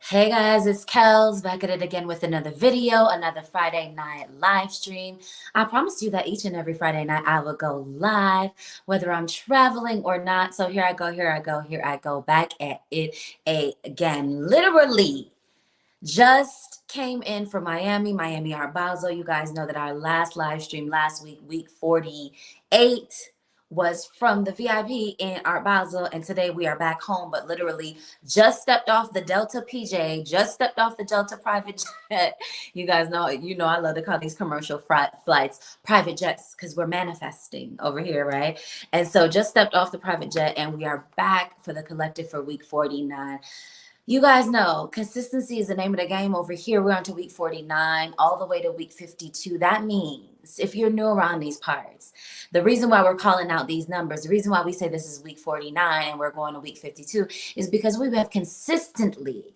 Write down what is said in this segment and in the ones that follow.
Hey guys, it's Kels back at it again with another video, another Friday night live stream. I promised you that each and every Friday night I will go live, whether I'm traveling or not. So here I go, here I go, here I go back at it again. Literally just came in from Miami Art Basel. You guys know that our last live stream last week, week 48, was from the VIP in Art Basel, and today we are back home, but literally just stepped off the Delta PJ, just stepped off the Delta private jet. You guys know, I love to call these commercial flights private jets because we're manifesting over here, right? And so just stepped off the private jet, and we are back for the collective for week 49. You guys know consistency is the name of the game over here. We're on to week 49, all the way to week 52. That means if you're new around these parts, the reason why we're calling out these numbers, the reason why we say this is week 49 and we're going to week 52 is because we have consistently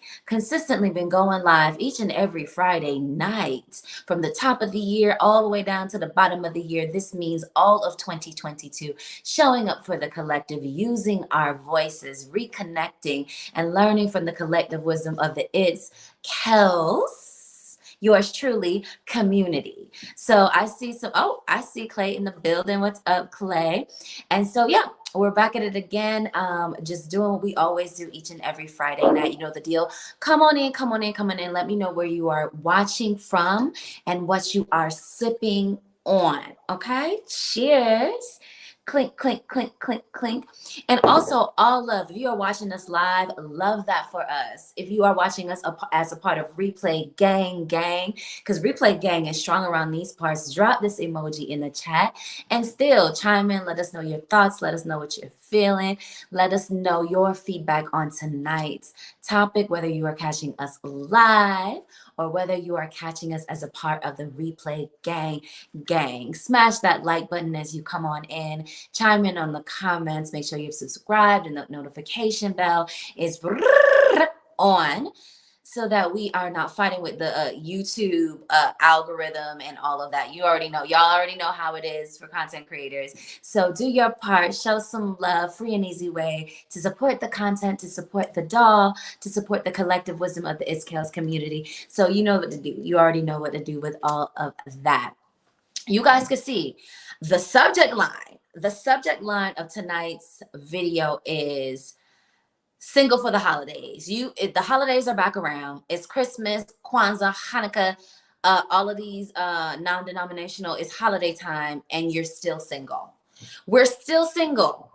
been going live each and every Friday night from the top of the year all the way down to the bottom of the year. This means all of 2022 showing up for the collective, using our voices, reconnecting and learning from the collective wisdom of the It's KELLS, yours truly, community. So I see Clay in the building. What's up, Clay? And so, yeah, we're back at it again. Just doing what we always do each and every Friday night. You know the deal. Come on in, come on in, come on in. Let me know where you are watching from and what you are sipping on. Okay, cheers. Clink, clink, clink, clink, clink. And also, all love. If you are watching us live, love that for us. If you are watching us as a part of Replay Gang, because Replay Gang is strong around these parts, drop this emoji in the chat and still chime in. Let us know your thoughts. Let us know what you're feeling. Let us know your feedback on tonight's topic, whether you are catching us live or whether you are catching us as a part of the Replay Gang. Smash that like button as you come on in. Chime in on the comments. Make sure you've subscribed and the notification bell is on so that we are not fighting with the YouTube algorithm and all of that. You already know. Y'all already know how it is for content creators. So do your part. Show some love. Free and easy way to support the content, to support the doll, to support the collective wisdom of the It's KELLS community. So you know what to do. You already know what to do with all of that. You guys can see the subject line. The subject line of tonight's video is single for the holidays. The holidays are back around. It's Christmas, Kwanzaa, Hanukkah, all of these non-denominational. It's holiday time and you're still single. We're still single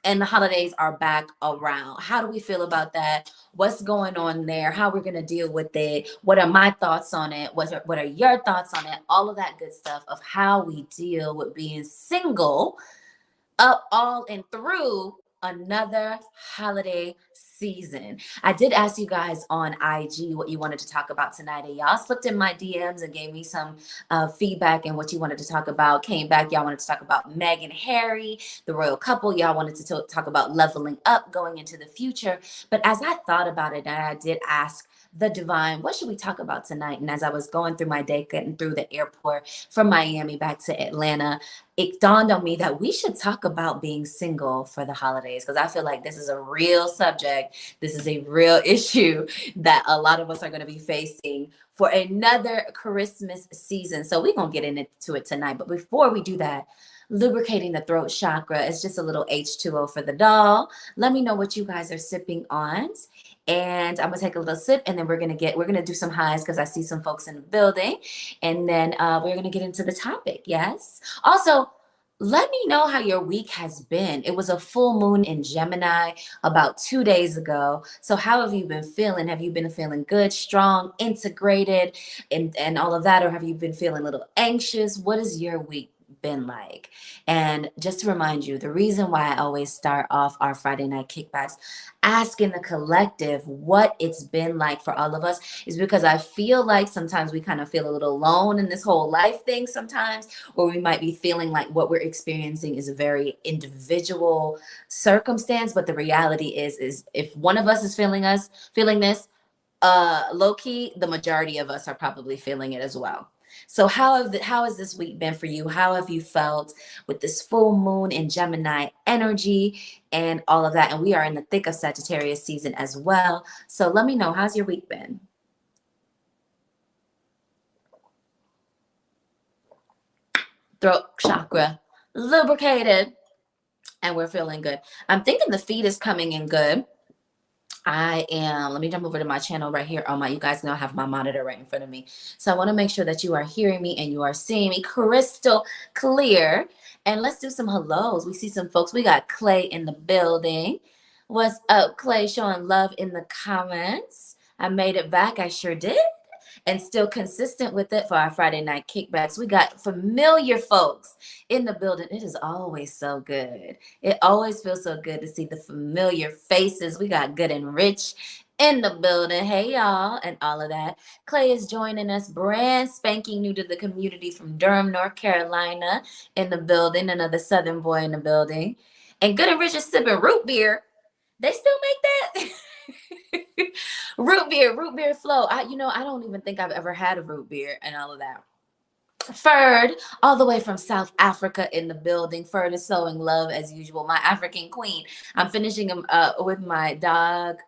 and the holidays are back around. How do we feel about that? What's going on there? How we're going to deal with it? What are my thoughts on it? What are your thoughts on it? All of that good stuff of how we deal with being single up all and through another holiday season. I did ask you guys on IG what you wanted to talk about tonight, and y'all slipped in my DMs and gave me some feedback and what you wanted to talk about. Came back, y'all wanted to talk about Meg and Harry, the royal couple. Y'all wanted to talk about leveling up, going into the future. But as I thought about it, and I did ask the divine, what should we talk about tonight? And as I was going through my day, getting through the airport from Miami back to Atlanta, it dawned on me that we should talk about being single for the holidays, because I feel like this is a real subject. This is a real issue that a lot of us are going to be facing for another Christmas season. So we're going to get into it tonight. But before we do that, lubricating the throat chakra is just a little H2O for the doll. Let me know what you guys are sipping on. And I'm gonna take a little sip, and then we're gonna do some highs because I see some folks in the building, and then we're gonna get into the topic. Yes. Also, let me know how your week has been. It was a full moon in Gemini about 2 days ago. So how have you been feeling? Have you been feeling good, strong, integrated, and all of that, or have you been feeling a little anxious? What has your week been like? And just to remind you, the reason why I always start off our Friday night kickbacks asking the collective what it's been like for all of us is because I feel like sometimes we kind of feel a little alone in this whole life thing sometimes, or we might be feeling like what we're experiencing is a very individual circumstance. But the reality is if one of us is feeling this, low key, the majority of us are probably feeling it as well. So how has this week been for you? How have you felt with this full moon in Gemini energy and all of that? And we are in the thick of Sagittarius season as well. So let me know, how's your week been? Throat chakra lubricated, and we're feeling good. I'm thinking the feed is coming in good. Let me jump over to my channel right here on you guys know I have my monitor right in front of me. So I want to make sure that you are hearing me and you are seeing me crystal clear. And let's do some hellos. We see some folks. We got Clay in the building. What's up, Clay? Showing love in the comments. I made it back. I sure did. And still consistent with it for our Friday night kickbacks. We got familiar folks in the building. It is always so good. It always feels so good to see the familiar faces. We got Good and Rich in the building. Hey, y'all, and all of that. Clay is joining us, brand spanking new to the community from Durham, North Carolina, in the building. Another Southern boy in the building. And Good and Rich is sipping root beer. They still make that? root beer flow. I don't even think I've ever had a root beer and all of that. Ferd, all the way from South Africa in the building. Ferd is sowing love as usual. My African queen. I'm finishing with my dog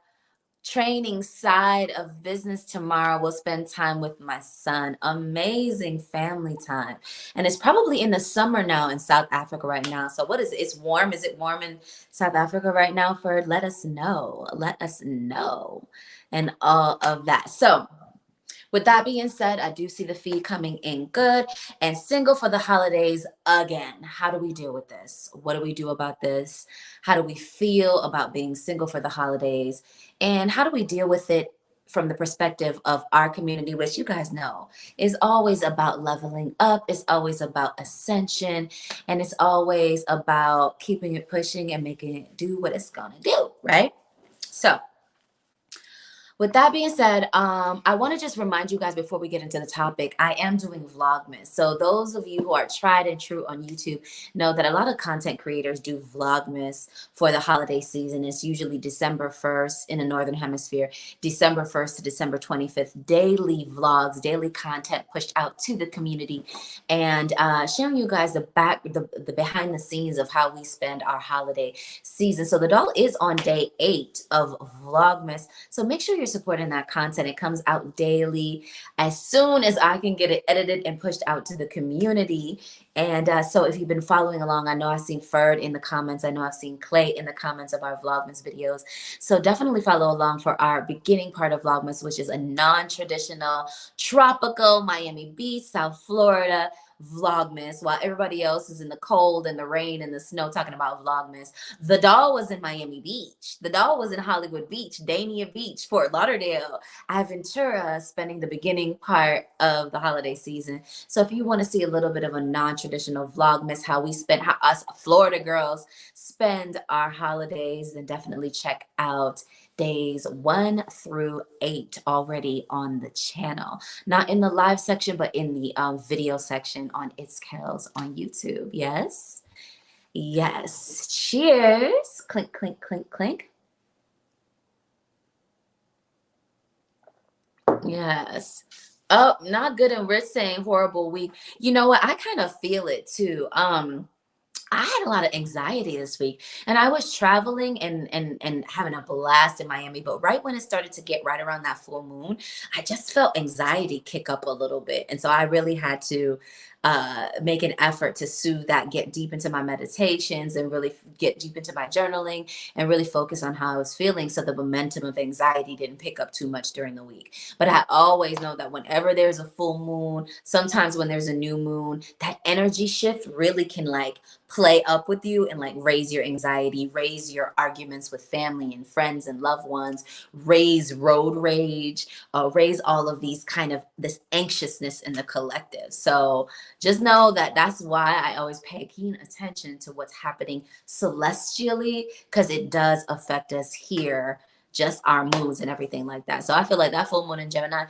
training side of business tomorrow. We'll spend time with my son. Amazing family time. And it's probably in the summer now in South Africa right now. So what is it? It's warm. Is it warm in South Africa right now, Ferd? Let us know. Let us know. And all of that. So with that being said, I do see the feed coming in good. And single for the holidays again. How do we deal with this? What do we do about this? How do we feel about being single for the holidays? And how do we deal with it from the perspective of our community, which you guys know is always about leveling up. It's always about ascension. And it's always about keeping it pushing and making it do what it's going to do, right? So with that being said, I want to just remind you guys before we get into the topic, I am doing Vlogmas. So those of you who are tried and true on YouTube know that a lot of content creators do Vlogmas for the holiday season. It's usually December 1st in the Northern Hemisphere, December 1st to December 25th, daily vlogs, daily content pushed out to the community and sharing you guys the behind the scenes of how we spend our holiday season. So the doll is on day 8 of Vlogmas. So make sure you're supporting that content. It comes out daily as soon as I can get it edited and pushed out to the community. And so if you've been following along, I know I've seen Ferd in the comments. I know I've seen Clay in the comments of our Vlogmas videos. So definitely follow along for our beginning part of Vlogmas, which is a non-traditional, tropical Miami Beach, South Florida Vlogmas, while everybody else is in the cold and the rain and the snow talking about Vlogmas. The doll was in Miami Beach. The doll was in Hollywood Beach, Dania Beach, Fort Lauderdale, Aventura, spending the beginning part of the holiday season. So if you want to see a little bit of a non-traditional Vlogmas, how us Florida girls spend our holidays, then definitely check out days 1 through 8 already on the channel. Not in the live section, but in the video section on It's KELLS on YouTube. Yes? Yes. Cheers. Clink, clink, clink, clink. Yes. Oh, not Good and Rich saying horrible week. You know what? I kind of feel it too. I had a lot of anxiety this week, and I was traveling and having a blast in Miami. But right when it started to get right around that full moon, I just felt anxiety kick up a little bit, and so I really had to make an effort to soothe that, get deep into my meditations, and really get deep into my journaling, and really focus on how I was feeling, so the momentum of anxiety didn't pick up too much during the week. But I always know that whenever there's a full moon, sometimes when there's a new moon, that energy shift really can like play up with you and like raise your anxiety, raise your arguments with family and friends and loved ones, raise road rage, raise all of these kind of this anxiousness in the collective. So just know that that's why I always pay keen attention to what's happening celestially, because it does affect us here, just our moods and everything like that. So I feel like that full moon in Gemini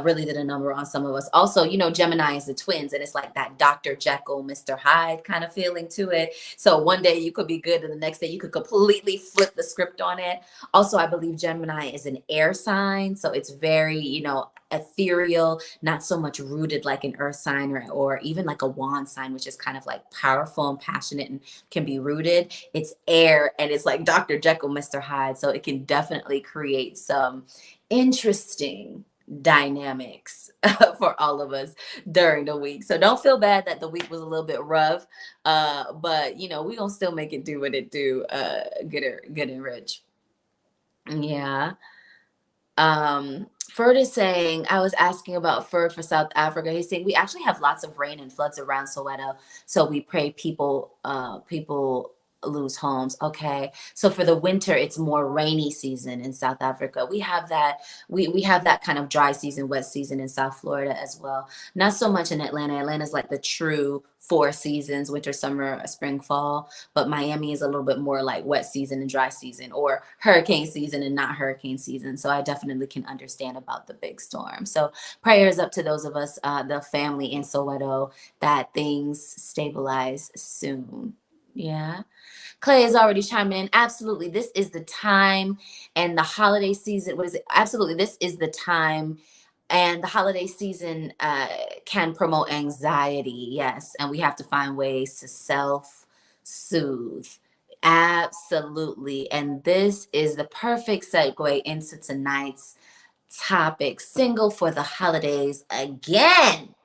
really did a number on some of us. Also, you know, Gemini is the twins, and it's like that Dr. Jekyll, Mr. Hyde kind of feeling to it. So one day you could be good, and the next day you could completely flip the script on it. Also, I believe Gemini is an air sign, so it's very, you know, ethereal, not so much rooted like an earth sign or even like a wand sign, which is kind of like powerful and passionate and can be rooted. It's air and it's like Dr. Jekyll, Mr. Hyde. So it can definitely create some interesting dynamics for all of us during the week. So don't feel bad that the week was a little bit rough. But you know, we're gonna still make it do what it do, get it rich. Yeah. Ferd is saying, I was asking about Ferd for South Africa. He's saying we actually have lots of rain and floods around Soweto. So we pray people lose homes. Okay. So for the winter, it's more rainy season in South Africa. We have that, we have that kind of dry season, wet season in South Florida as well. Not so much in Atlanta. Atlanta's like the true four seasons, winter, summer, spring, fall. But Miami is a little bit more like wet season and dry season, or hurricane season and not hurricane season. So I definitely can understand about the big storm. So prayers up to those of us, the family in Soweto, that things stabilize soon. Yeah. Clay is already chiming in. Absolutely. This is the time, and the holiday season. What is it? Absolutely. This is the time, and the holiday season can promote anxiety. Yes. And we have to find ways to self soothe. Absolutely. And this is the perfect segue into tonight's topic, single for the holidays again.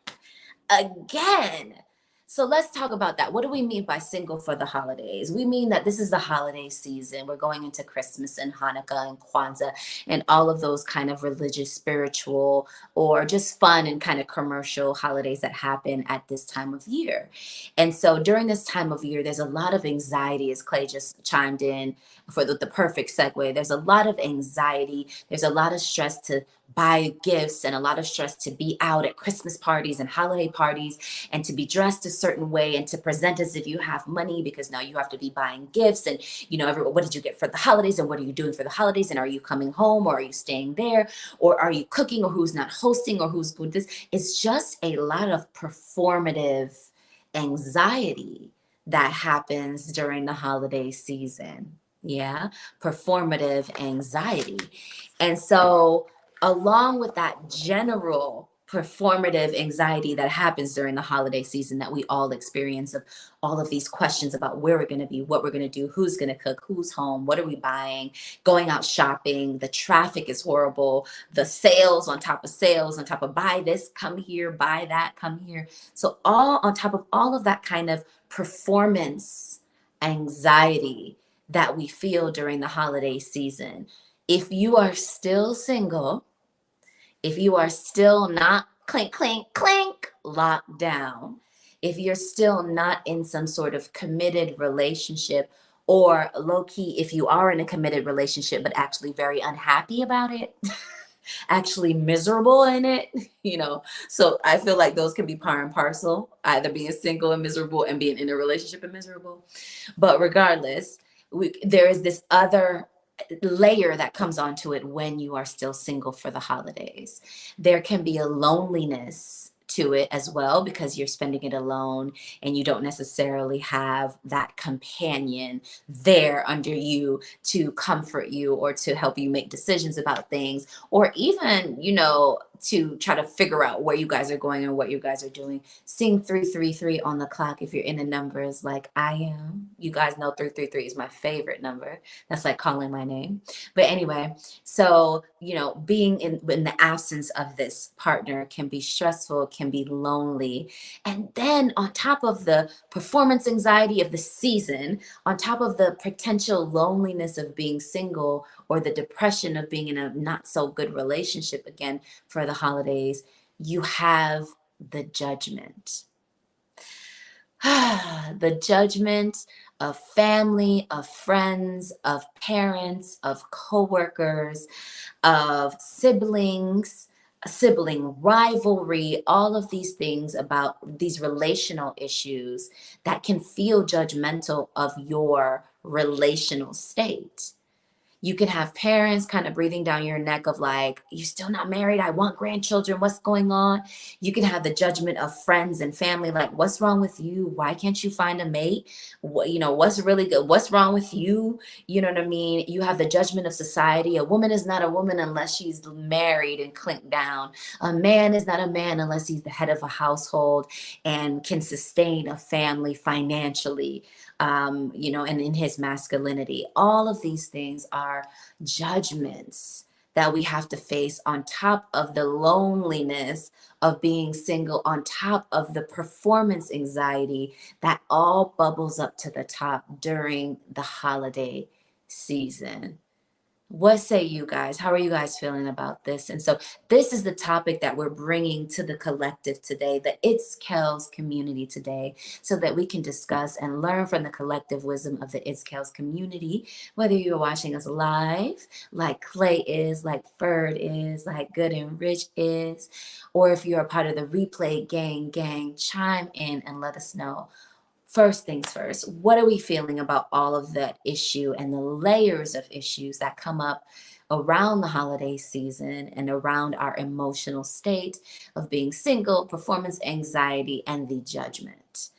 So let's talk about that. What do we mean by single for the holidays? We mean that this is the holiday season. We're going into Christmas and Hanukkah and Kwanzaa and all of those kind of religious, spiritual, or just fun and kind of commercial holidays that happen at this time of year. And so during this time of year, there's a lot of anxiety, as Clay just chimed in for the perfect segue. There's a lot of anxiety. There's a lot of stress to buy gifts and a lot of stress to be out at Christmas parties and holiday parties and to be dressed a certain way and to present as if you have money, because now you have to be buying gifts and, you know, what did you get for the holidays and what are you doing for the holidays, and are you coming home or are you staying there, or are you cooking, or who's not hosting, or who's good this. It's just a lot of performative anxiety that happens during the holiday season. Yeah, performative anxiety. And so along with that general performative anxiety that happens during the holiday season that we all experience, of all of these questions about where we're going to be, what we're going to do, who's going to cook, who's home, what are we buying, going out shopping, the traffic is horrible, the sales on top of sales, on top of buy this, come here, buy that, come here. So all on top of all of that kind of performance anxiety that we feel during the holiday season. If you are still single, if you are still not clink, clink, clink, locked down, if you're still not in some sort of committed relationship, or low key, if you are in a committed relationship, but actually very unhappy about it, actually miserable in it, you know. So I feel like those can be par and parcel, either being single and miserable and being in a relationship and miserable. But regardless, there is this other layer that comes onto it when you are still single for the holidays. There can be a loneliness to it as well, because you're spending it alone and you don't necessarily have that companion there under you to comfort you or to help you make decisions about things, or even, you know, to try to figure out where you guys are going and what you guys are doing. Seeing 333 on the clock if you're in the numbers like I am. You guys know 333 is my favorite number. That's like calling my name. But anyway, so, you know, being in the absence of this partner can be stressful, can be lonely. And then on top of the performance anxiety of the season, on top of the potential loneliness of being single, or the depression of being in a not so good relationship again for the holidays, you have the judgment. The judgment of family, of friends, of parents, of coworkers, of siblings, sibling rivalry, all of these things about these relational issues that can feel judgmental of your relational state. You can have parents kind of breathing down your neck of like, you still not married? I want grandchildren. What's going on? You can have the judgment of friends and family, like, what's wrong with you? Why can't you find a mate? What, what's really good? What's wrong with you? You know what I mean? You have the judgment of society. A woman is not a woman unless she's married and clinked down. A man is not a man unless he's the head of a household and can sustain a family financially, and in his masculinity. All of these things are judgments that we have to face on top of the loneliness of being single, on top of the performance anxiety that all bubbles up to the top during the holiday season. What say you guys? How are you guys feeling about this? And so this is the topic that we're bringing to the collective today, the It's KELLS community today, so that we can discuss and learn from the collective wisdom of the It's KELLS community, whether you're watching us live, like Clay is, like Ferd is, like Good and Rich is, or if you're a part of the replay gang, chime in and let us know. First things first, what are we feeling about all of that issue and the layers of issues that come up around the holiday season and around our emotional state of being single, performance anxiety, and the judgment?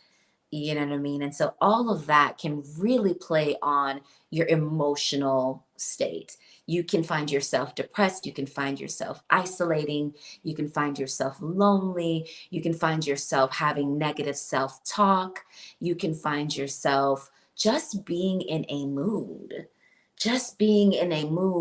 You know what I mean? And so all of that can really play on your emotional state. You can find yourself depressed. You can find yourself isolating. You can find yourself lonely. You can find yourself having negative self-talk. You can find yourself just being in a mood,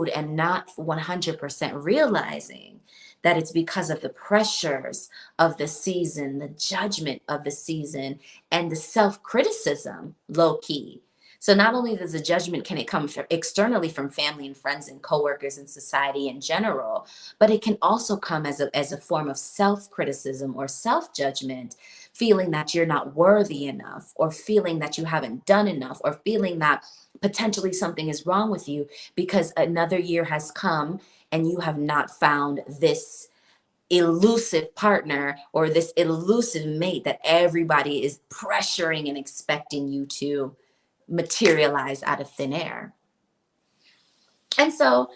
and not 100% realizing that it's because of the pressures of the season, the judgment of the season, and the self-criticism, low key. So not only does the judgment, can it come from externally from family and friends and coworkers and society in general, but it can also come as a form of self-criticism or self-judgment, feeling that you're not worthy enough, or feeling that you haven't done enough, or feeling that potentially something is wrong with you because another year has come and you have not found this elusive partner or this elusive mate that everybody is pressuring and expecting you to materialize out of thin air. And so,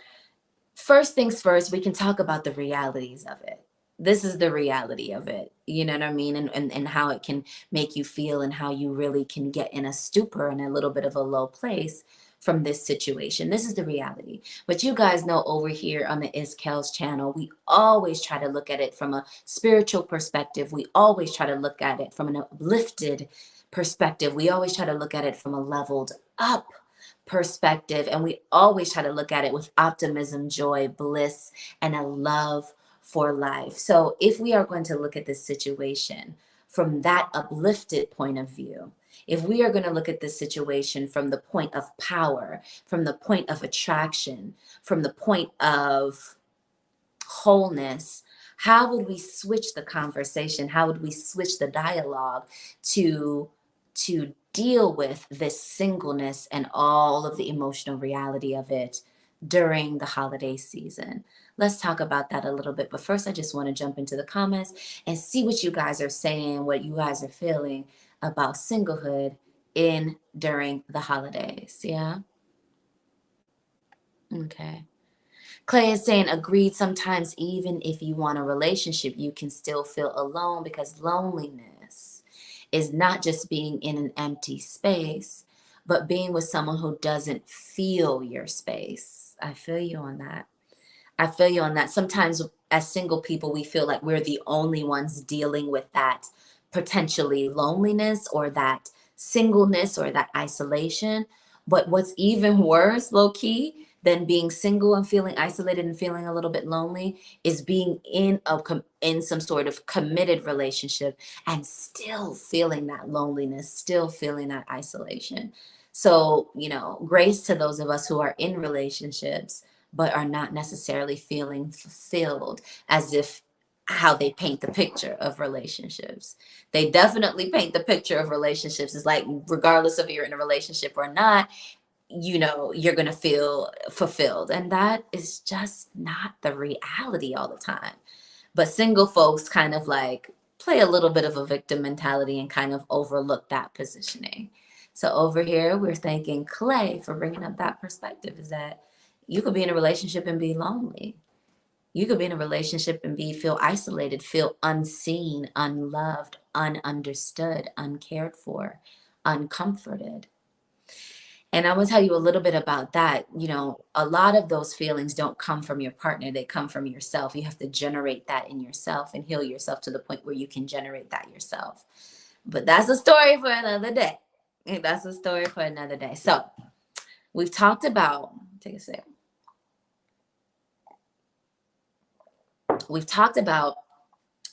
first things first, we can talk about the realities of it. This is the reality of it. You know what I mean? And how it can make you feel, and how you really can get in a stupor and a little bit of a low place from this situation. This is the reality. But you guys know, over here on the It's KELLS channel, we always try to look at it from a spiritual perspective. We always try to look at it from an uplifted perspective. We always try to look at it from a leveled up perspective. And we always try to look at it with optimism, joy, bliss, and a love for life. So if we are going to look at this situation from that uplifted point of view, if we are going to look at this situation from the point of power, from the point of attraction, from the point of wholeness, how would we switch the conversation? How would we switch the dialogue to deal with this singleness and all of the emotional reality of it during the holiday season? Let's talk about that a little bit. But first, I just want to jump into the comments and see what you guys are saying, what you guys are feeling about singlehood during the holidays. Yeah. Okay. Clay is saying, agreed. Sometimes even if you want a relationship, you can still feel alone, because loneliness is not just being in an empty space, but being with someone who doesn't feel your space. I feel you on that. I feel you on that. Sometimes as single people, we feel like we're the only ones dealing with that potentially loneliness or that singleness or that isolation. But what's even worse, low key, than being single and feeling isolated and feeling a little bit lonely is being in some sort of committed relationship and still feeling that loneliness, still feeling that isolation. So, grace to those of us who are in relationships but are not necessarily feeling fulfilled, as if how they paint the picture of relationships. They definitely paint the picture of relationships as like, regardless of if you're in a relationship or not, you're going to feel fulfilled. And that is just not the reality all the time. But single folks kind of like play a little bit of a victim mentality and kind of overlook that positioning. So over here, we're thanking Clay for bringing up that perspective, is that You could be in a relationship and be lonely. You could be in a relationship and feel isolated, feel unseen, unloved, ununderstood, uncared for, uncomforted. And I'm gonna tell you a little bit about that. You know, a lot of those feelings don't come from your partner, they come from yourself. You have to generate that in yourself and heal yourself to the point where you can generate that yourself. But that's a story for another day. That's a story for another day. So we've talked about, take a sip. We've talked about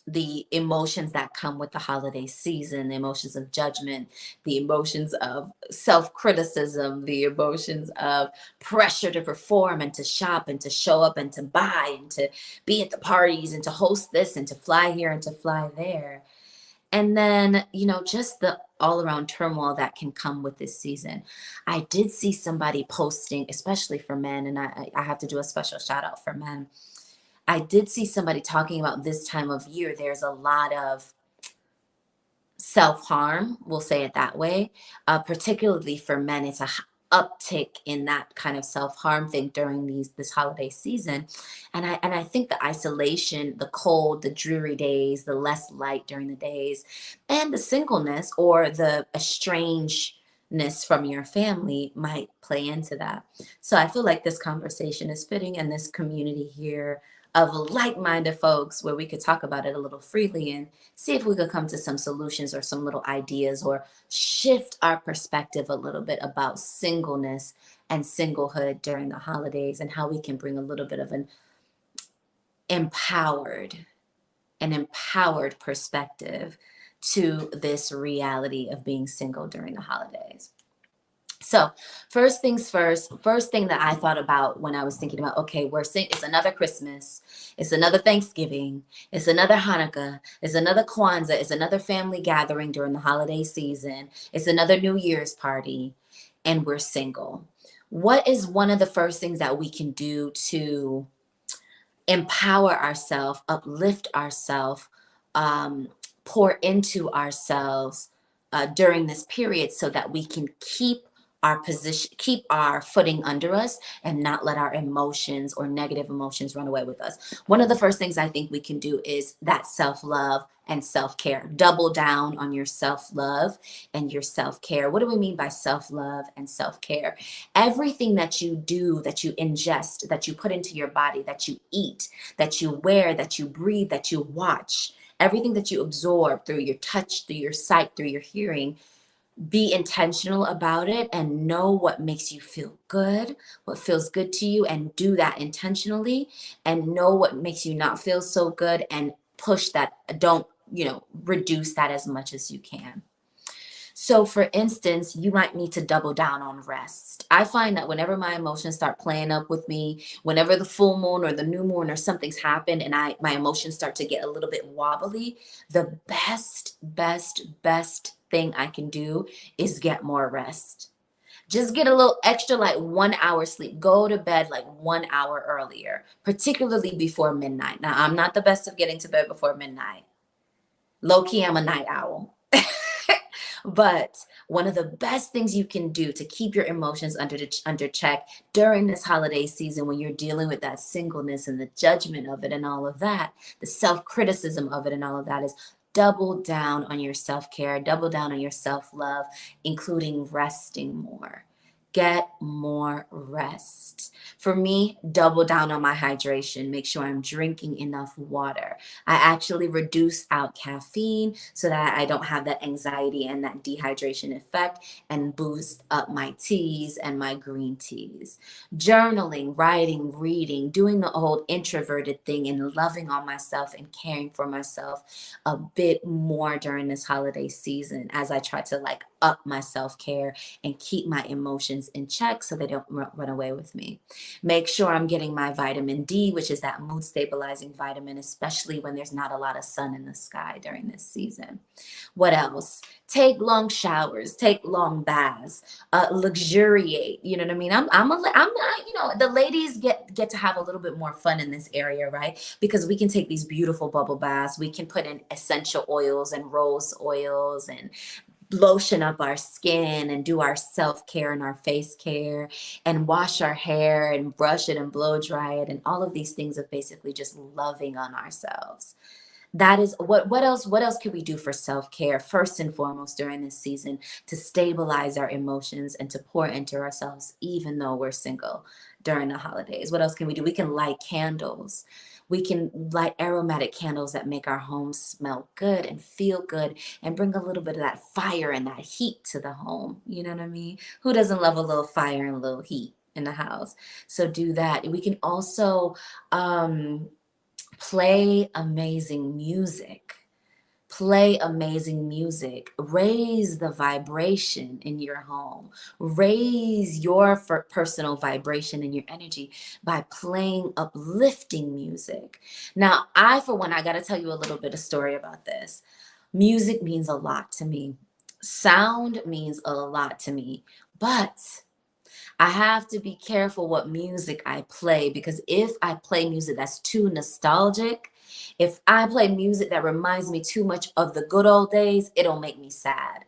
the emotions that come with the holiday season, the emotions of judgment, the emotions of self-criticism, the emotions of pressure to perform and to shop and to show up and to buy and to be at the parties and to host this and to fly here and to fly there. And then, you know, just the all around turmoil that can come with this season. I did see somebody posting, especially for men, and I have to do a special shout out for men. I did see somebody talking about this time of year, there's a lot of self-harm, we'll say it that way. Particularly for men, it's a uptick in that kind of self-harm thing during this holiday season. And I think the isolation, the cold, the dreary days, the less light during the days, and the singleness or the estrangedness from your family might play into that. So I feel like this conversation is fitting, and this community here of like-minded folks where we could talk about it a little freely and see if we could come to some solutions or some little ideas or shift our perspective a little bit about singleness and singlehood during the holidays, and how we can bring a little bit of empowered an empowered perspective to this reality of being single during the holidays. So first things first thing that I thought about when I was thinking about, okay, it's another Christmas, it's another Thanksgiving, it's another Hanukkah, it's another Kwanzaa, it's another family gathering during the holiday season, it's another New Year's party, and we're single. What is one of the first things that we can do to empower ourselves, uplift ourselves, um, pour into ourselves during this period, so that we can keep our position, keep our footing under us, and not let our emotions or negative emotions run away with us. One of the first things I think we can do is that self-love and self-care. Double down on your self-love and your self-care. What do we mean by self-love and self-care? Everything that you do, that you ingest, that you put into your body, that you eat, that you wear, that you breathe, that you watch, everything that you absorb through your touch, through your sight, through your hearing, be intentional about it and know what makes you feel good, what feels good to you, and do that intentionally, and know what makes you not feel so good and push that. Don't, reduce that as much as you can. So, for instance, you might need to double down on rest. I find that whenever my emotions start playing up with me, whenever the full moon or the new moon or something's happened and my emotions start to get a little bit wobbly, the best thing I can do is get more rest. Just get a little extra, like 1 hour sleep. Go to bed like 1 hour earlier, particularly before midnight. Now, I'm not the best of getting to bed before midnight. Low key, I'm a night owl. But one of the best things you can do to keep your emotions under check during this holiday season, when you're dealing with that singleness and the judgment of it and all of that, the self-criticism of it and all of that, is double down on your self-care, double down on your self-love, including resting more. Get more rest. For me, double down on my hydration. Make sure I'm drinking enough water. I actually reduce out caffeine so that I don't have that anxiety and that dehydration effect, and boost up my teas and my green teas. Journaling, writing, reading, doing the old introverted thing, and loving on myself and caring for myself a bit more during this holiday season, as I try to up my self-care and keep my emotions in check so they don't run away with me. Make sure I'm getting my vitamin D, which is that mood stabilizing vitamin, especially when there's not a lot of sun in the sky during this season. What else? Take long showers, take long baths, luxuriate. You know what I mean? I'm not, the ladies get to have a little bit more fun in this area, right? Because we can take these beautiful bubble baths. We can put in essential oils and rose oils and lotion up our skin and do our self-care and our face care and wash our hair and brush it and blow dry it and all of these things of basically just loving on ourselves. That is what else could we do for self-care first and foremost during this season to stabilize our emotions and to pour into ourselves even though we're single during the holidays? What else can we do? We can light candles. We can light aromatic candles that make our home smell good and feel good and bring a little bit of that fire and that heat to the home. You know what I mean? Who doesn't love a little fire and a little heat in the house? So do that. We can also play amazing music. Play amazing music. Raise the vibration in your home. Raise your personal vibration and your energy by playing uplifting music. Now, for one, I got to tell you a little bit of story about this. Music means a lot to me. Sound means a lot to me. But I have to be careful what music I play, because if I play music that's too nostalgic, if I play music that reminds me too much of the good old days, it'll make me sad.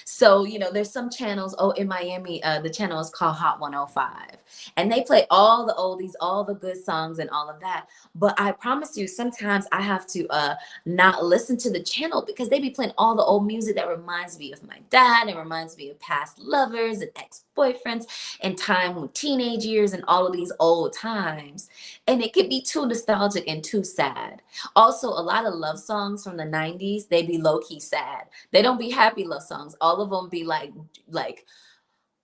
So, there's some channels, in Miami, the channel is called Hot 105. And they play all the oldies, all the good songs and all of that. But I promise you, sometimes I have to not listen to the channel because they be playing all the old music that reminds me of my dad and reminds me of past lovers and ex-boyfriends and time with teenage years and all of these old times. And it could be too nostalgic and too sad. Also, a lot of love songs from the 90s, they be low-key sad. They don't be happy love songs. All of them be like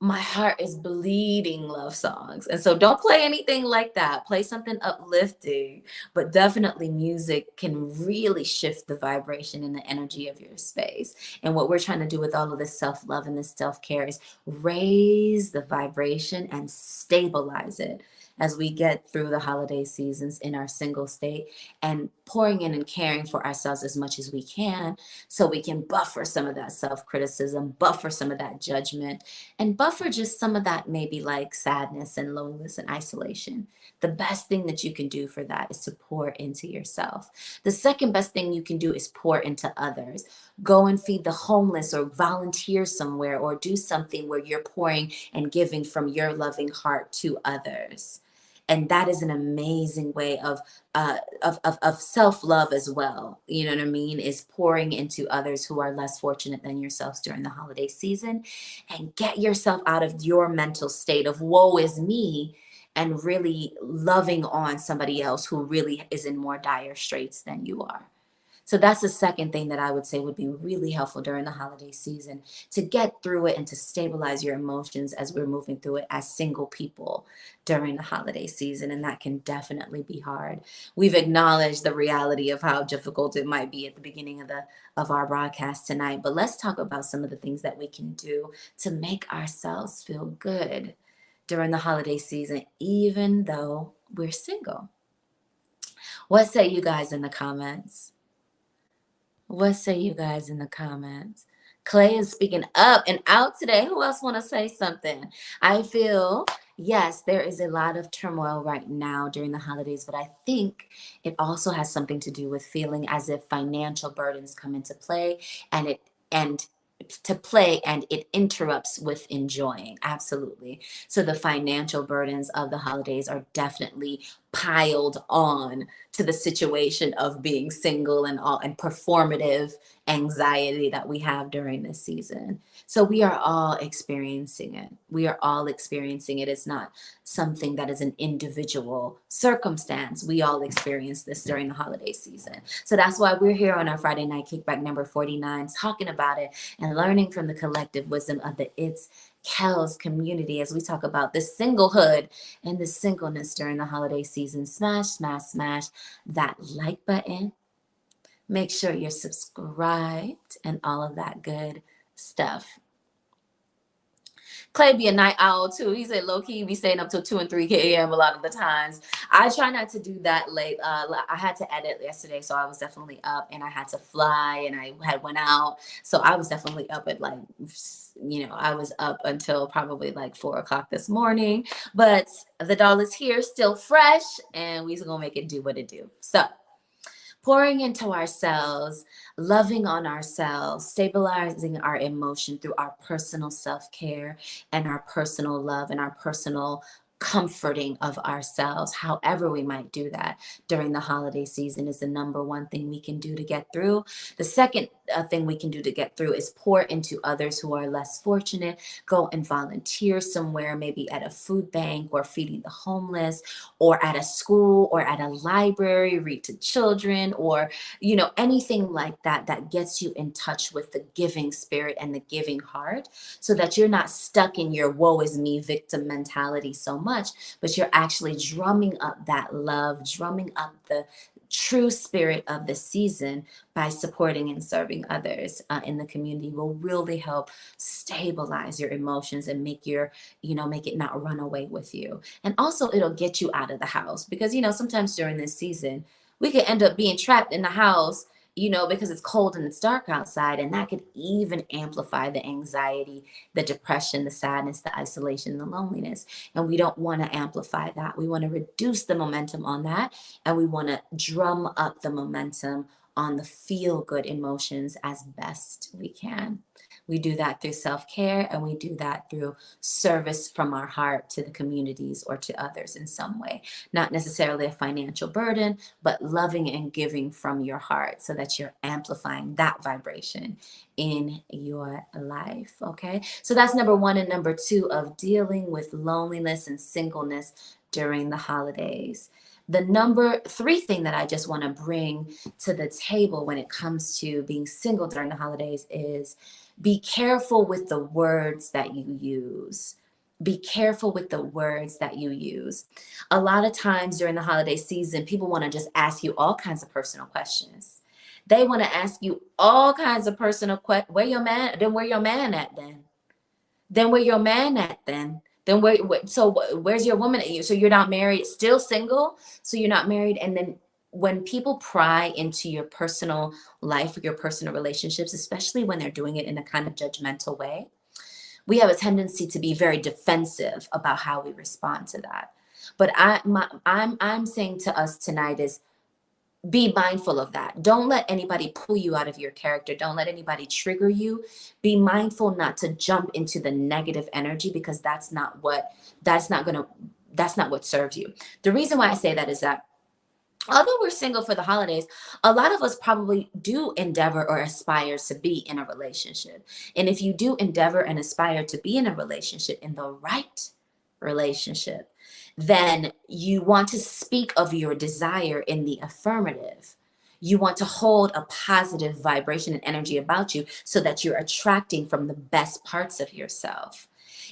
my heart is bleeding love songs. And so don't play anything like that. Play something uplifting, but definitely music can really shift the vibration and the energy of your space. And what we're trying to do with all of this self-love and this self-care is raise the vibration and stabilize it as we get through the holiday seasons in our single state, and pouring in and caring for ourselves as much as we can so we can buffer some of that self-criticism, buffer some of that judgment, and buffer just some of that maybe like sadness and loneliness and isolation. The best thing that you can do for that is to pour into yourself. The second best thing you can do is pour into others. Go and feed the homeless or volunteer somewhere or do something where you're pouring and giving from your loving heart to others. And that is an amazing way of self-love as well. You know what I mean? Is pouring into others who are less fortunate than yourselves during the holiday season, and get yourself out of your mental state of woe is me and really loving on somebody else who really is in more dire straits than you are. So that's the second thing that I would say would be really helpful during the holiday season to get through it and to stabilize your emotions as we're moving through it as single people during the holiday season. And that can definitely be hard. We've acknowledged the reality of how difficult it might be at the beginning of our broadcast tonight. But let's talk about some of the things that we can do to make ourselves feel good during the holiday season, even though we're single. What say you guys in the comments? What say you guys in the comments? Clay is speaking up and out today. Who else want to say something? I feel, yes, there is a lot of turmoil right now during the holidays, but I think it also has something to do with feeling as if financial burdens come into play and it interrupts with enjoying. Absolutely. So the financial burdens of the holidays are definitely piled on to the situation of being single and all and performative anxiety that we have during this season. So we are all experiencing it. We are all experiencing it. It's not something that is an individual circumstance. We all experience this during the holiday season. So that's why we're here on our Friday Night Kickback number 49, talking about it and learning from the collective wisdom of the KELLS community as we talk about this singlehood and the singleness during the holiday season. Smash, smash, smash that like button. Make sure you're subscribed and all of that good stuff. Clay be a night owl too. He said low key be staying up till 2 and 3 a.m. a lot of the times. I try not to do that late. I had to edit yesterday, so I was definitely up, and I had to fly, and I had went out, so I was definitely up at I was up until probably like 4 o'clock this morning. But the doll is here, still fresh, and we're gonna make it do what it do. So Pouring into ourselves, loving on ourselves, stabilizing our emotion through our personal self-care and our personal love and our personal comforting of ourselves, however we might do that during the holiday season, is the number one thing we can do to get through. The second thing we can do to get through is pour into others who are less fortunate. Go and volunteer somewhere, maybe at a food bank or feeding the homeless, or at a school or at a library, read to children, or anything like that that gets you in touch with the giving spirit and the giving heart, so that you're not stuck in your woe is me victim mentality so much, but you're actually drumming up that love, drumming up the true spirit of the season by supporting and serving others in the community. Will really help stabilize your emotions and make make it not run away with you. And also it'll get you out of the house, because sometimes during this season we could end up being trapped in the house, because it's cold and it's dark outside, and that could even amplify the anxiety, the depression, the sadness, the isolation, the loneliness. And we don't want to amplify that. We want to reduce the momentum on that, and we want to drum up the momentum on the feel good emotions as best we can. We do that through self care, and we do that through service from our heart to the communities or to others in some way. Not necessarily a financial burden, but loving and giving from your heart, so that you're amplifying that vibration in your life. Okay. So that's number one. And number two of dealing with loneliness and singleness during the holidays. The number three thing that I just want to bring to the table when it comes to being single during the holidays is be careful with the words that you use. Be careful with the words that you use. A lot of times during the holiday season, people want to just ask you all kinds of personal questions. They want to ask you all kinds of personal questions. Where your man? Then where your man at then? Then where your man at then? Then where's your woman at you? So you're not married, still single? So you're not married. And then when people pry into your personal life or your personal relationships, especially when they're doing it in a kind of judgmental way, we have a tendency to be very defensive about how we respond to that. But I'm saying to us tonight is, be mindful of that. Don't let anybody pull you out of your character. Don't let anybody trigger you. Be mindful not to jump into the negative energy, because that's not what serves you. The reason why I say that is that although we're single for the holidays, a lot of us probably do endeavor or aspire to be in a relationship. And if you do endeavor and aspire to be in a relationship, in the right relationship, then you want to speak of your desire in the affirmative. You want to hold a positive vibration and energy about you, so that you're attracting from the best parts of yourself.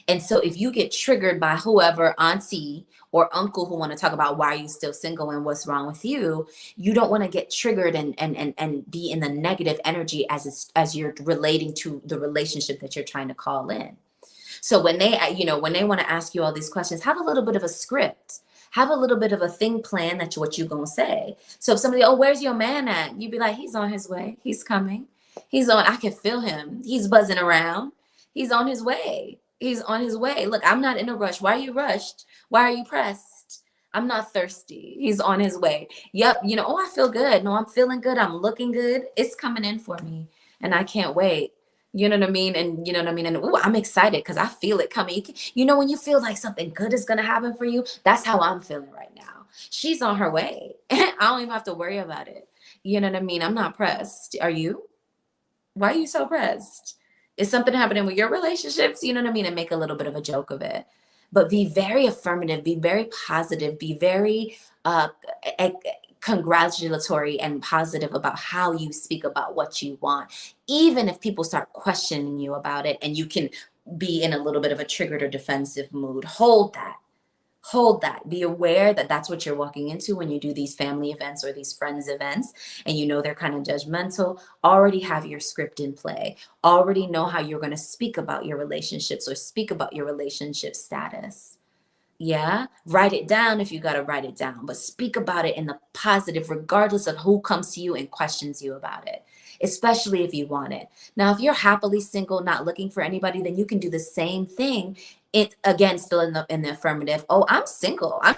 And so if you get triggered by whoever, auntie or uncle, who want to talk about why are you still single and what's wrong with you, you don't want to get triggered and be in the negative energy as you're relating to the relationship that you're trying to call in. So when they want to ask you all these questions, have a little bit of a script. Have a little bit of a thing plan that's what you're going to say. So if somebody, oh, where's your man at? You'd be like, he's on his way. He's coming. I can feel him. He's buzzing around. He's on his way. He's on his way. Look, I'm not in a rush. Why are you rushed? Why are you pressed? I'm not thirsty. He's on his way. Yep. Oh, I feel good. No, I'm feeling good. I'm looking good. It's coming in for me. And I can't wait. You know what I mean? And you know what I mean? And ooh, I'm excited because I feel it coming. When you feel like something good is going to happen for you, that's how I'm feeling right now. She's on her way. I don't even have to worry about it. You know what I mean? I'm not pressed. Are you? Why are you so pressed? Is something happening with your relationships? You know what I mean? And make a little bit of a joke of it. But be very affirmative, be very positive, be very e- congratulatory and positive about how you speak about what you want. Even if people start questioning you about it and you can be in a little bit of a triggered or defensive mood, hold that. Hold that. Be aware that that's what you're walking into when you do these family events or these friends events, and they're kind of judgmental. Already have your script in play. Already know how you're going to speak about your relationships or speak about your relationship status. Yeah, write it down if you got to write it down, but speak about it in the positive, regardless of who comes to you and questions you about it, especially if you want it. Now, if you're happily single, not looking for anybody, then you can do the same thing. It again, still in the affirmative. Oh, I'm single. I'm.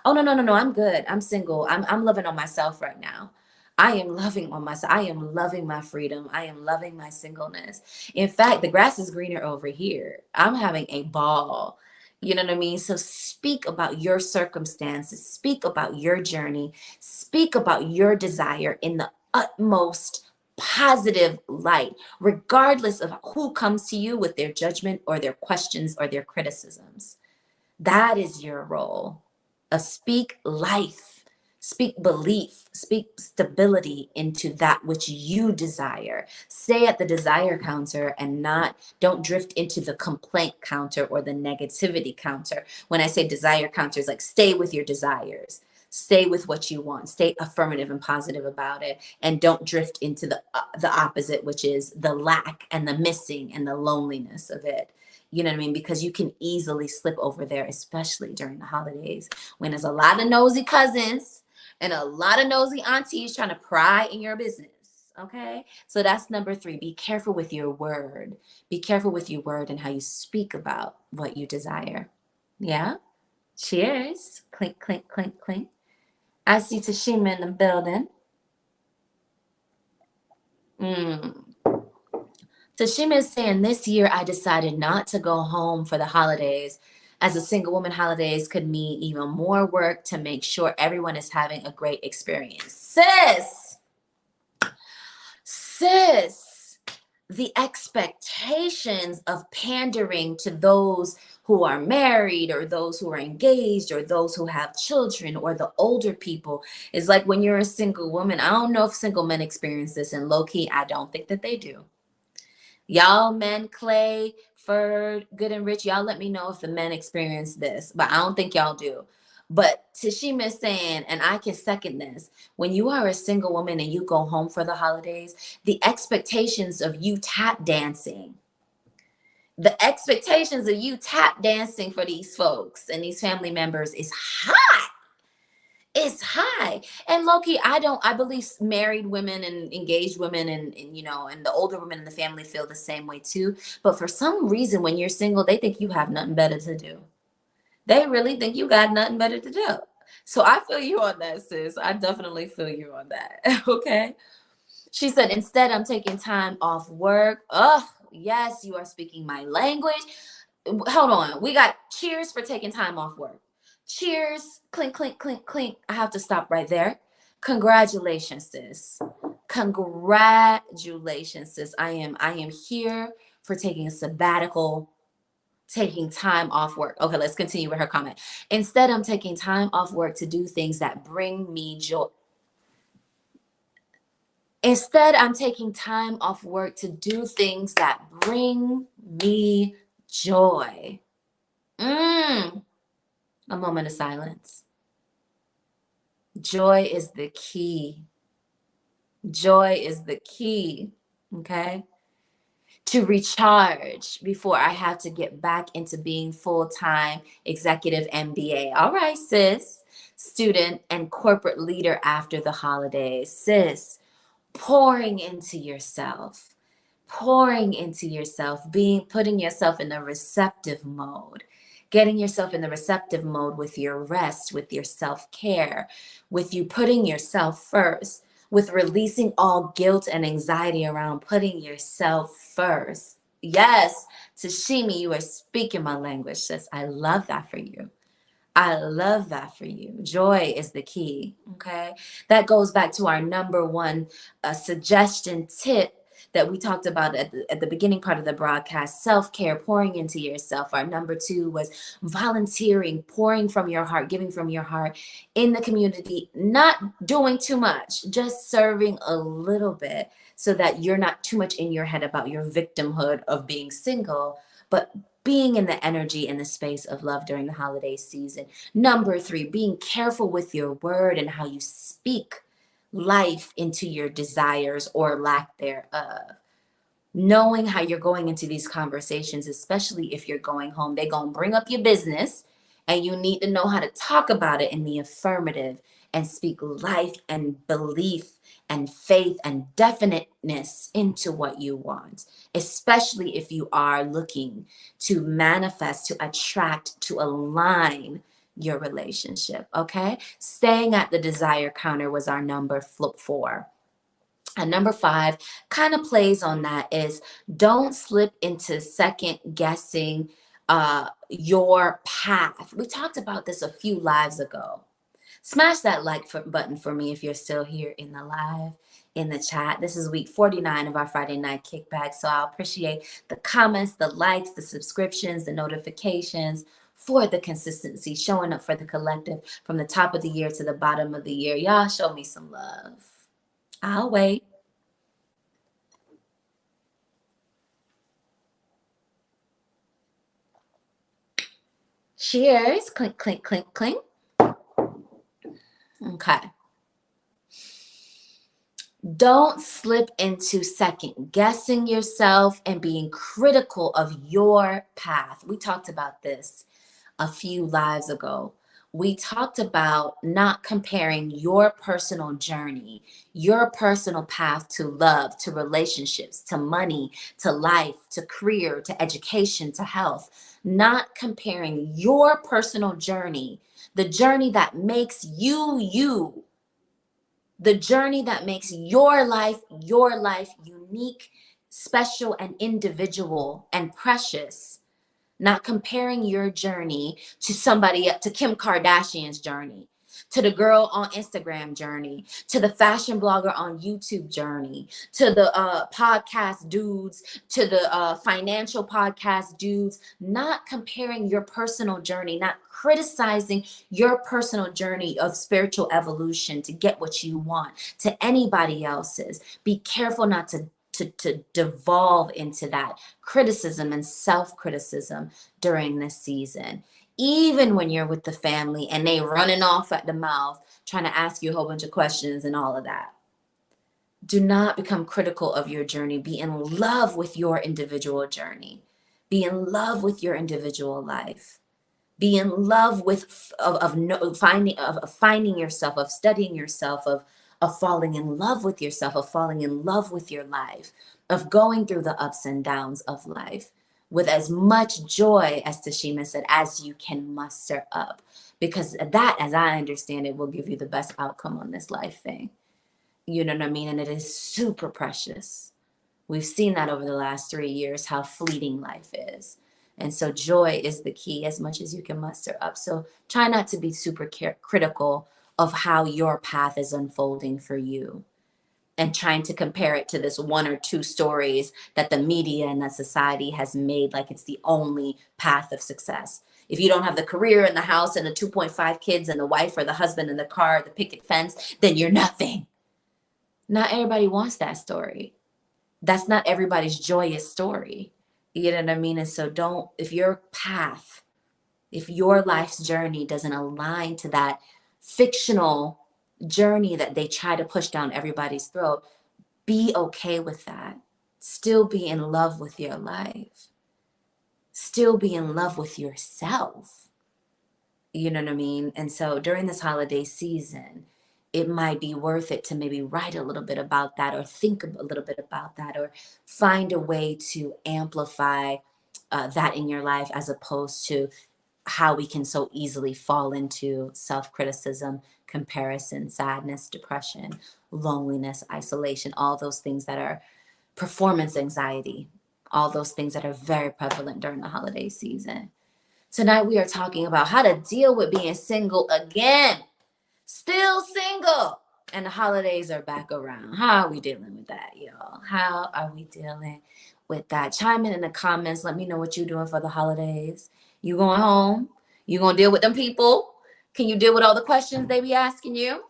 Oh, no, no, no, no. I'm good. I'm single. I'm living on myself right now. I am loving on myself. I am loving my freedom. I am loving my singleness. In fact, the grass is greener over here. I'm having a ball. You know what I mean? So speak about your circumstances, speak about your journey, speak about your desire in the utmost positive light, regardless of who comes to you with their judgment or their questions or their criticisms. That is your role. Speak life, speak belief, speak stability into that which you desire. Stay at the desire counter and don't drift into the complaint counter or the negativity counter. When I say desire counters, like stay with your desires. Stay with what you want. Stay affirmative and positive about it, and don't drift into the opposite, which is the lack and the missing and the loneliness of it. You know what I mean? Because you can easily slip over there, especially during the holidays when there's a lot of nosy cousins and a lot of nosy aunties trying to pry in your business. Okay. So that's number 3. Be careful with your word. Be careful with your word and how you speak about what you desire. Yeah. Cheers. Clink, clink, clink, clink. I see Tashima in the building. Tashima is saying this year I decided not to go home for the holidays, as a single woman holidays could mean even more work to make sure everyone is having a great experience. Sis, the expectations of pandering to those who are married or those who are engaged or those who have children or the older people is like when you're a single woman. I don't know if single men experience this, and low key, I don't think that they do. Y'all men, Clay, Ferd, Good and Rich, y'all let me know if the men experience this, but I don't think y'all do. But Tashima is saying, and I can second this, when you are a single woman and you go home for the holidays, the expectations of you tap dancing, for these folks and these family members is high. It's high. And Loki, I believe married women and engaged women and the older women in the family feel the same way too. But for some reason, when you're single, they think you have nothing better to do. They really think you got nothing better to do. So I feel you on that, sis. I definitely feel you on that. Okay. She said, instead, I'm taking time off work. Oh, yes, you are speaking my language. Hold on. We got cheers for taking time off work. Cheers. Clink, clink, clink, clink. I have to stop right there. Congratulations, sis. Congratulations, sis. I am here for taking a sabbatical, taking time off work. Okay, let's continue with her comment. Instead, I'm taking time off work to do things that bring me joy. Instead, I'm taking time off work to do things that bring me joy. A moment of silence. Joy is the key. Joy is the key. Okay. To recharge before I have to get back into being full-time executive MBA. All right, sis. Student and corporate leader after the holidays. Sis, pouring into yourself. Putting yourself in the receptive mode, getting yourself in the receptive mode with your rest, with your self-care, with you putting yourself first, with releasing all guilt and anxiety around putting yourself first. Yes, Tashimi, you are speaking my language, sis. I love that for you. I love that for you. Joy is the key. Okay. That goes back to our number 1 suggestion tip that we talked about at the beginning part of the broadcast: self-care, pouring into yourself. Our number 2 was volunteering, pouring from your heart, giving from your heart in the community, not doing too much, just serving a little bit so that you're not too much in your head about your victimhood of being single, but being in the energy and the space of love during the holiday season. Number 3, being careful with your word and how you speak life into your desires or lack thereof. Knowing how you're going into these conversations, especially if you're going home, they're going to bring up your business and you need to know how to talk about it in the affirmative and speak life and belief and faith and definiteness into what you want, especially if you are looking to manifest, to attract, to align your relationship. Okay. Staying at the desire counter was our number 4. And number 5 kind of plays on that is don't slip into second guessing your path. We talked about this a few lives ago. Smash that button for me if you're still here in the live, in the chat. This is week 49 of our Friday Night Kickback. So I'll appreciate the comments, the likes, the subscriptions, the notifications for the consistency, showing up for the collective from the top of the year to the bottom of the year. Y'all show me some love. I'll wait. Cheers. Clink, clink, clink, clink. Okay. Don't slip into second guessing yourself and being critical of your path. We talked about this a few lives ago. We talked about not comparing your personal journey, your personal path to love, to relationships, to money, to life, to career, to education, to health. Not comparing your personal journey, the journey that makes you you, the journey that makes your life unique, special, and individual and precious. Not comparing your journey to to Kim Kardashian's journey, to the girl on Instagram journey, to the fashion blogger on YouTube journey, to the podcast dudes, to the financial podcast dudes. Not comparing your personal journey, not criticizing your personal journey of spiritual evolution to get what you want to anybody else's. Be careful not to devolve into that criticism and self-criticism during this season. Even when you're with the family and they running off at the mouth, trying to ask you a whole bunch of questions and all of that. Do not become critical of your journey. Be in love with your individual journey. Be in love with your individual life. Be in love with finding yourself, of studying yourself, of falling in love with yourself, of falling in love with your life, of going through the ups and downs of life with as much joy, as Tashima said, as you can muster up. Because that, as I understand it, will give you the best outcome on this life thing. You know what I mean? And it is super precious. We've seen that over the last 3 years, how fleeting life is. And so joy is the key as much as you can muster up. So try not to be super critical of how your path is unfolding for you and trying to compare it to this 1 or 2 stories that the media and that society has made like it's the only path of success. If you don't have the career and the house and the 2.5 kids and the wife or the husband and the car, the picket fence, then you're nothing. Not everybody wants that story. That's not everybody's joyous story. You know what I mean? And so if your path, if your life's journey doesn't align to that fictional journey that they try to push down everybody's throat, be okay with that. Still be in love with your life. Still be in love with yourself. You know what I mean? And so during this holiday season, it might be worth it to maybe write a little bit about that or think a little bit about that or find a way to amplify that in your life, as opposed to how we can so easily fall into self-criticism, comparison, sadness, depression, loneliness, isolation, all those things that are performance anxiety, all those things that are very prevalent during the holiday season. Tonight we are talking about how to deal with being single again. Still single, and the holidays are back around. How are we dealing with that, y'all? How are we dealing with that? Chime in the comments. Let me know what you're doing for the holidays. You going home? You gonna deal with them people? Can you deal with all the questions they be asking you?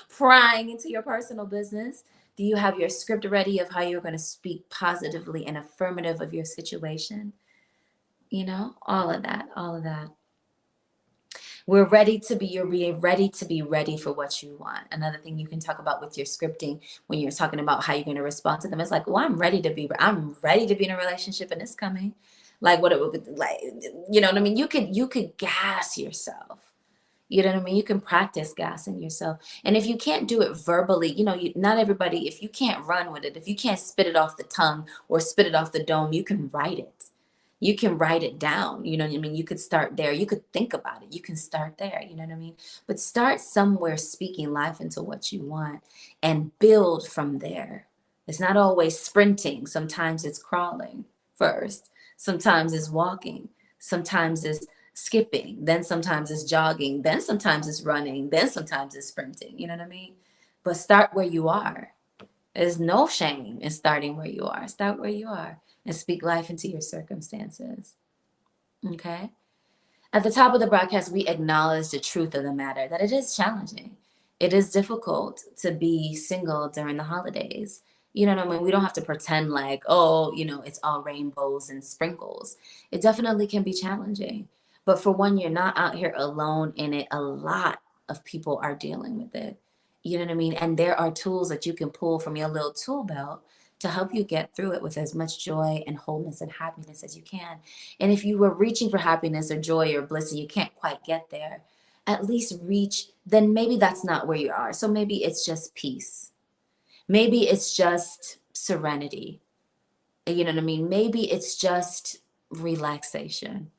Prying into your personal business. Do you have your script ready of how you're going to speak positively and affirmative of your situation? You know, all of that, all of that. You're ready to be ready for what you want. Another thing you can talk about with your scripting when you're talking about how you're going to respond to them is like, well, I'm ready to be in a relationship and it's coming. Like what it would be like, you know what I mean? You could gas yourself. You know what I mean? You can practice gassing yourself. And if you can't do it verbally, not everybody, if you can't run with it, if you can't spit it off the tongue or spit it off the dome, you can write it. You can write it down. You know what I mean? You could start there. You could think about it. You can start there. You know what I mean? But start somewhere speaking life into what you want and build from there. It's not always sprinting. Sometimes it's crawling first. Sometimes it's walking. Sometimes it's skipping. Then sometimes it's jogging. Then sometimes it's running. Then sometimes it's sprinting. You know what I mean? But start where you are. There's no shame in starting where you are. Start where you are and speak life into your circumstances. Okay? At the top of the broadcast, we acknowledge the truth of the matter that it is challenging. It is difficult to be single during the holidays. You know what I mean? We don't have to pretend like, oh, it's all rainbows and sprinkles. It definitely can be challenging. But for one, you're not out here alone in it. A lot of people are dealing with it. You know what I mean? And there are tools that you can pull from your little tool belt to help you get through it with as much joy and wholeness and happiness as you can. And if you were reaching for happiness or joy or bliss and you can't quite get there, at least reach, then maybe that's not where you are. So maybe it's just peace. Maybe it's just serenity. You know what I mean? Maybe it's just relaxation.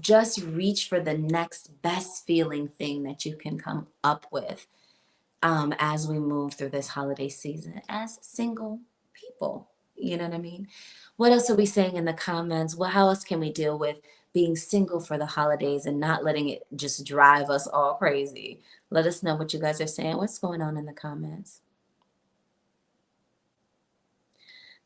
Just reach for the next best feeling thing that you can come up with as we move through this holiday season as single people. You know what I mean? What else are we saying in the comments? Well, how else can we deal with being single for the holidays and not letting it just drive us all crazy? Let us know what you guys are saying. What's going on in the comments?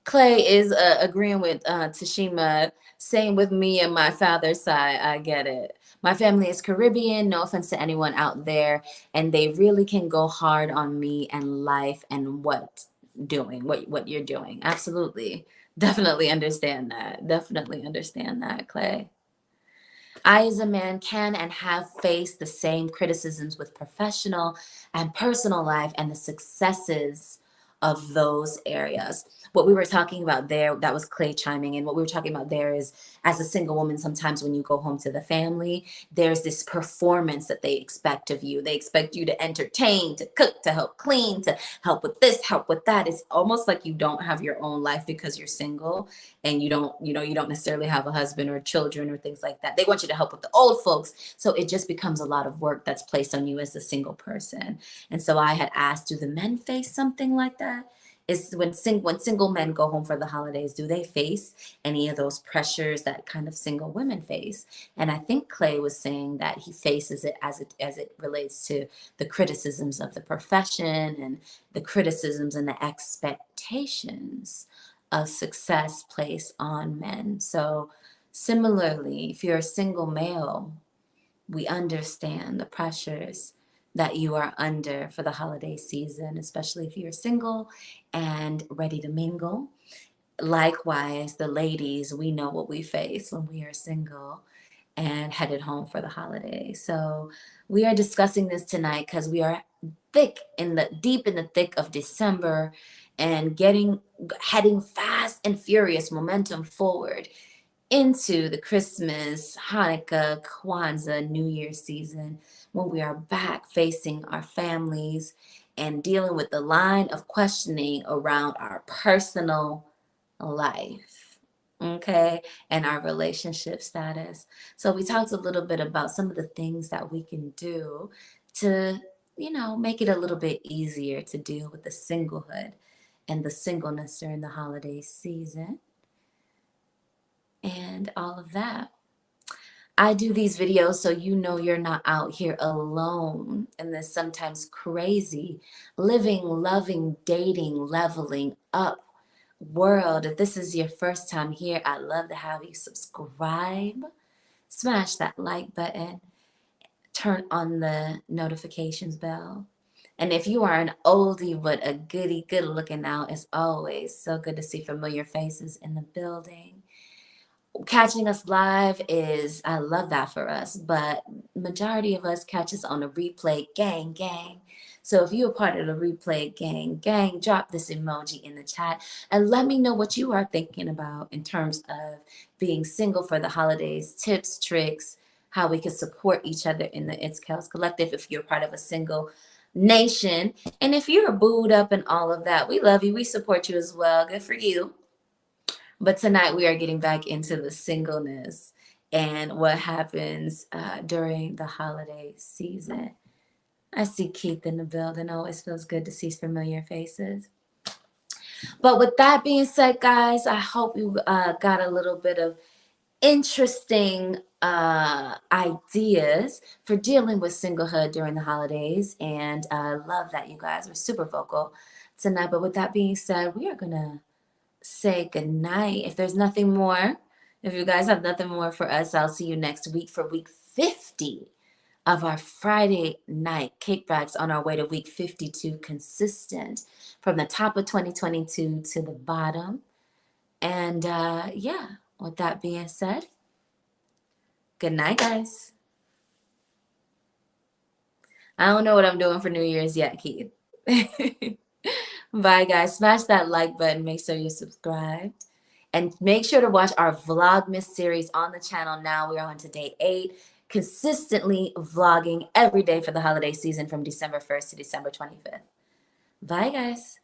Clay is agreeing with Tashima, same with me and my father's side. I get it. My family is Caribbean, no offense to anyone out there, and they really can go hard on me and life and what you're doing. Absolutely. Definitely understand that. Definitely understand that, Clay. I, as a man, can and have faced the same criticisms with professional and personal life and the successes of those areas. What we were talking about there, that was Clay chiming in. What we were talking about there is, as a single woman, sometimes when you go home to the family, there's this performance that they expect of you. They expect you to entertain, to cook, to help clean, to help with this, help with that. It's almost like you don't have your own life because you're single and you don't necessarily have a husband or children or things like that. They want you to help with the old folks. So it just becomes a lot of work that's placed on you as a single person. And so I had asked, do the men face something like that? Is when single men go home for the holidays, do they face any of those pressures that kind of single women face? And I think Clay was saying that he faces it as it relates to the criticisms of the profession and the criticisms and the expectations of success placed on men. So similarly, if you're a single male, we understand the pressures that you are under for the holiday season, especially if you're single and ready to mingle. Likewise, the ladies, we know what we face when we are single and headed home for the holiday. So we are discussing this tonight because we are deep in the thick of December and heading fast and furious momentum forward into the Christmas, Hanukkah, Kwanzaa, New Year season, when we are back facing our families and dealing with the line of questioning around our personal life, okay, and our relationship status. So we talked a little bit about some of the things that we can do to, make it a little bit easier to deal with the singlehood and the singleness during the holiday season and all of that. I do these videos so you're not out here alone in this sometimes crazy living, loving, dating, leveling up world. If this is your first time here, I'd love to have you subscribe, smash that like button, turn on the notifications bell. And if you are an oldie but a goodie, good looking out, as always, so good to see familiar faces in the building. Catching us live I love that for us, but majority of us catch us on a replay, gang. So if you're a part of the replay gang, drop this emoji in the chat and let me know what you are thinking about in terms of being single for the holidays, tips, tricks, how we can support each other in the It's KELLS Collective if you're part of a single nation. And if you're booed up and all of that, we love you. We support you as well. Good for you. But tonight we are getting back into the singleness and what happens during the holiday season. I see Keith in the building. Always feels good to see familiar faces. But with that being said, guys, I hope you got a little bit of interesting ideas for dealing with singlehood during the holidays. And I love that you guys were super vocal tonight. But with that being said, we are going to say goodnight. If there's nothing more, if you guys have nothing more for us, I'll see you next week for week 50 of our Friday night kickbacks on our way to week 52 consistent from the top of 2022 to the bottom. And yeah, with that being said, good night, guys. I don't know what I'm doing for New Year's yet, Keith. Bye, guys. Smash that like button. Make sure you're subscribed. And make sure to watch our Vlogmas series on the channel now. We're on to day 8, consistently vlogging every day for the holiday season from December 1st to December 25th. Bye, guys.